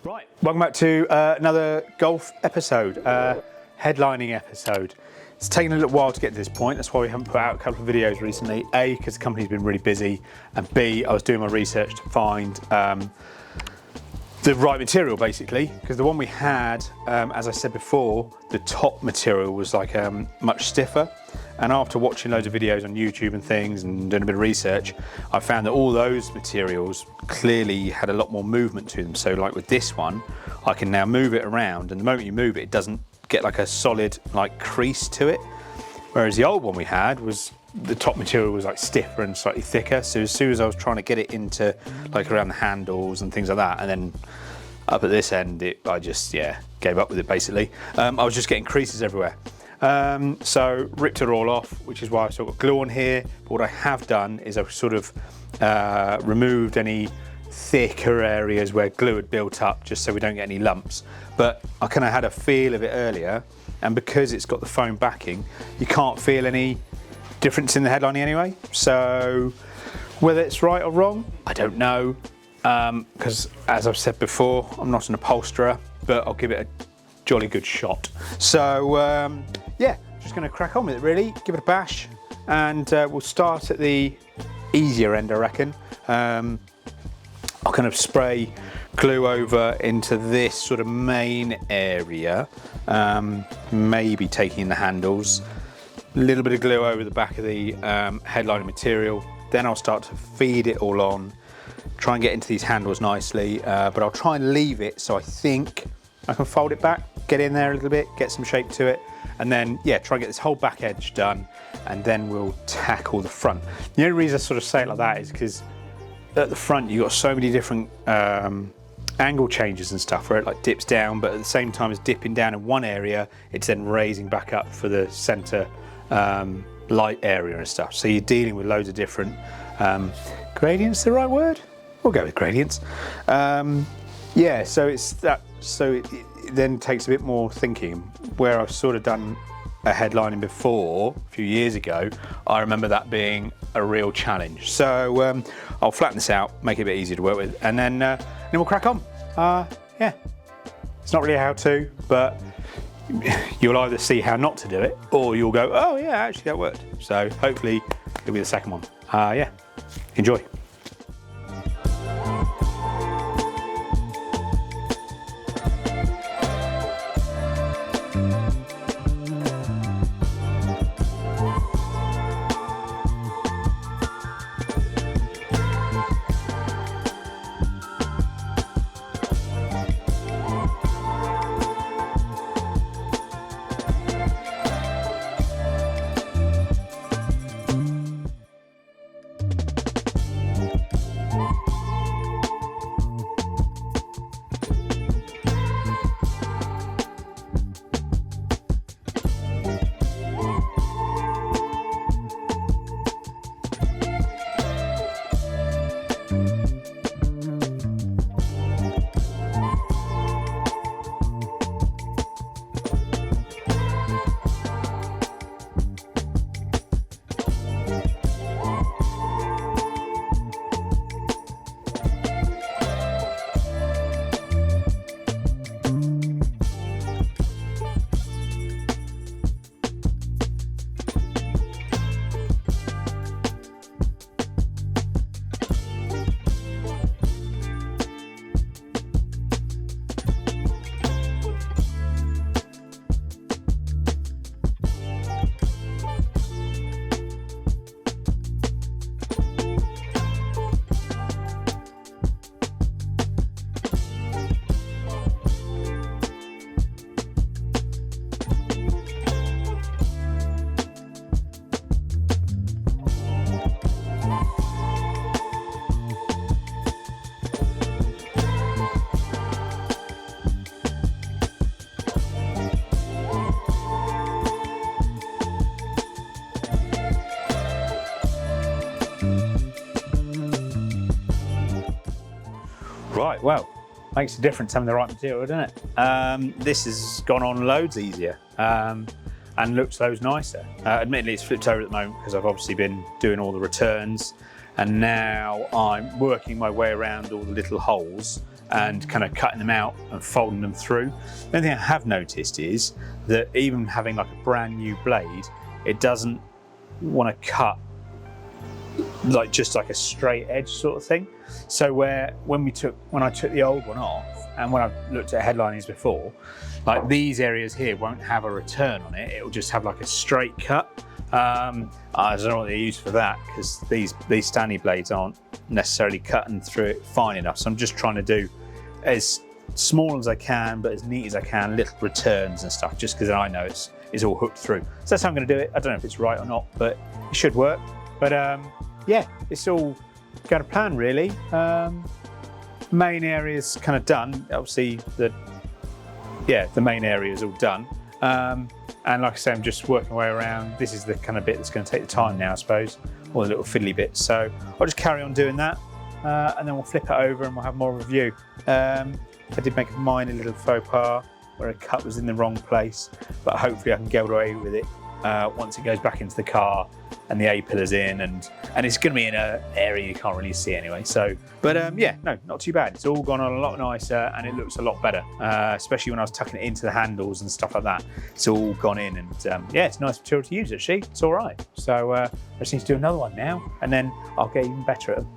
Right, welcome back to another golf episode, headlining episode. It's taken a little while to get to this point, that's why we haven't put out a couple of videos recently. A, because the company's been really busy, and B, I was doing my research to find the right material basically, because the one we had, as I said before, the top material was like much stiffer. And after watching loads of videos on YouTube and things and doing a bit of research, I found that all those materials clearly had a lot more movement to them. So like with this one, I can now move it around, and the moment you move it, it doesn't get like a solid like crease to it. Whereas the old one we had was, the top material was like stiffer and slightly thicker. So as soon as I was trying to get it into like around the handles and things like that, and then up at this end, I just, gave up with it basically. I was just getting creases everywhere. So ripped it all off, which is why I've still got glue on here. But what I have done is I've sort of removed any thicker areas where glue had built up, just so we don't get any lumps. But I kind of had a feel of it earlier, and because it's got the foam backing, you can't feel any difference in the headlining anyway. So whether it's right or wrong, I don't know, because as I've said before, I'm not an upholsterer, but I'll give it a jolly good shot. So just going to crack on with it really, give it a bash, and we'll start at the easier end, I reckon. I'll kind of spray glue over into this sort of main area, maybe taking the handles, a little bit of glue over the back of the headlining material. Then I'll start to feed it all on, try and get into these handles nicely, but I'll try and leave it so I think I can fold it back, get in there a little bit, get some shape to it, and then try and get this whole back edge done, and then we'll tackle the front. The only reason I sort of say it like that is because at the front you've got so many different angle changes and stuff where it like dips down, but at the same time as dipping down in one area, it's then raising back up for the center light area and stuff. So you're dealing with loads of different gradients, the right word? We'll go with gradients. So it's that. So it then takes a bit more thinking. Where I've sort of done a headlining before a few years ago, I remember that being a real challenge. So I'll flatten this out, make it a bit easier to work with, and then we'll crack on. It's not really a how-to, but you'll either see how not to do it, or you'll go, oh yeah, actually that worked. So hopefully it'll be the second one. Enjoy. Right, well, makes a difference having the right material, doesn't it? This has gone on loads easier and looks loads nicer. Admittedly, it's flipped over at the moment because I've obviously been doing all the returns, and now I'm working my way around all the little holes and kind of cutting them out and folding them through. The only thing I have noticed is that even having like a brand new blade, it doesn't want to cut like just like a straight edge sort of thing. So when I took the old one off, and when I've looked at headlinings before, like these areas here won't have a return on it. It'll just have like a straight cut. I don't know what they use for that, because these Stanley blades aren't necessarily cutting through it fine enough. So I'm just trying to do as small as I can, but as neat as I can, little returns and stuff, just because I know it's all hooked through. So that's how I'm going to do it. I don't know if it's right or not, but it should work. But yeah, it's all going to plan really. Main area's kind of done. Obviously, the main area is all done. And like I say, I'm just working my way around. This is the kind of bit that's going to take the time now, I suppose, all the little fiddly bits. So I'll just carry on doing that, and then we'll flip it over and we'll have more of a view. I did make a minor little faux pas where a cut was in the wrong place, but hopefully I can get away with it once it goes back into the car and the A-pillar's in, and it's going to be in an area you can't really see anyway. So, but yeah, no, not too bad. It's all gone on a lot nicer and it looks a lot better, especially when I was tucking it into the handles and stuff like that. It's all gone in, and yeah, it's a nice material to use actually. It's all right. So I just need to do another one now, and then I'll get even better at them.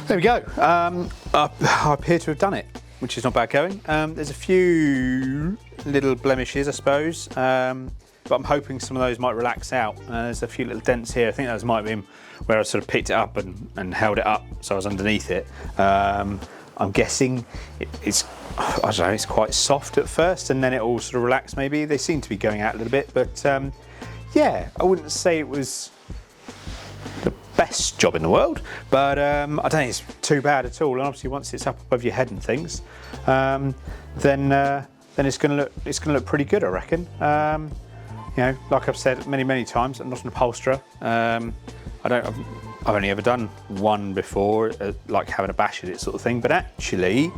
There we go. I appear to have done it, which is not bad going. There's a few little blemishes, I suppose, but I'm hoping some of those might relax out. There's a few little dents here. I think those might have been where I sort of picked it up and held it up, so I was underneath it. I'm guessing it's, I don't know, it's quite soft at first, and then it all sort of relaxed maybe. They seem to be going out a little bit, but yeah, I wouldn't say it was the best job in the world, but I don't think it's too bad at all. And obviously, once it's up above your head and things, then it's going to look pretty good, I reckon. You know, like I've said many times, I'm not an upholsterer. I've only ever done one before, like having a bash at it sort of thing. But actually,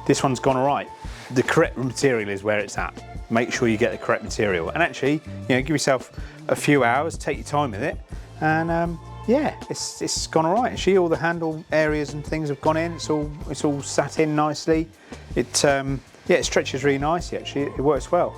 this one's gone all right. The correct material is where it's at. Make sure you get the correct material, and actually, you know, give yourself a few hours, take your time with it, and yeah, it's gone all right. Actually, all the handle areas and things have gone in. It's all sat in nicely. Yeah, it stretches really nicely. Actually, it works well.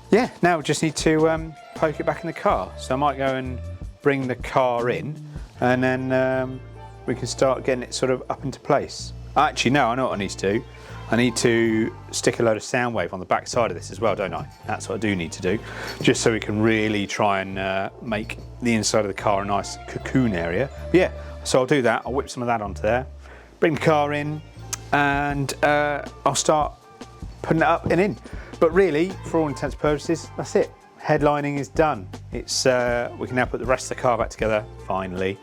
Yeah, now we just need to poke it back in the car. So I might go and bring the car in, and then we can start getting it sort of up into place. Actually, no, I know what I need to do. I need to stick a load of sound wave on the back side of this as well, don't I? That's what I do need to do, just so we can really try and make the inside of the car a nice cocoon area. But yeah, so I'll do that. I'll whip some of that onto there, bring the car in, and I'll start putting it up and in. But really, for all intents and purposes, that's it. Headlining is done. It's we can now put the rest of the car back together finally,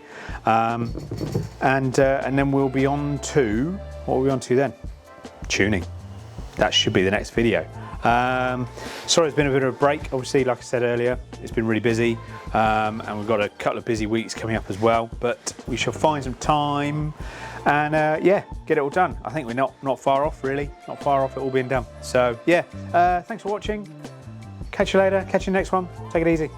and then we'll be on to, what are we on to then? Tuning. That should be the next video. Sorry, it's been a bit of a break. Obviously, like I said earlier, it's been really busy, and we've got a couple of busy weeks coming up as well. But we shall find some time and yeah, get it all done. I think we're not far off, really. Not far off it all being done. So yeah, thanks for watching. Catch you later. Catch you next one. Take it easy.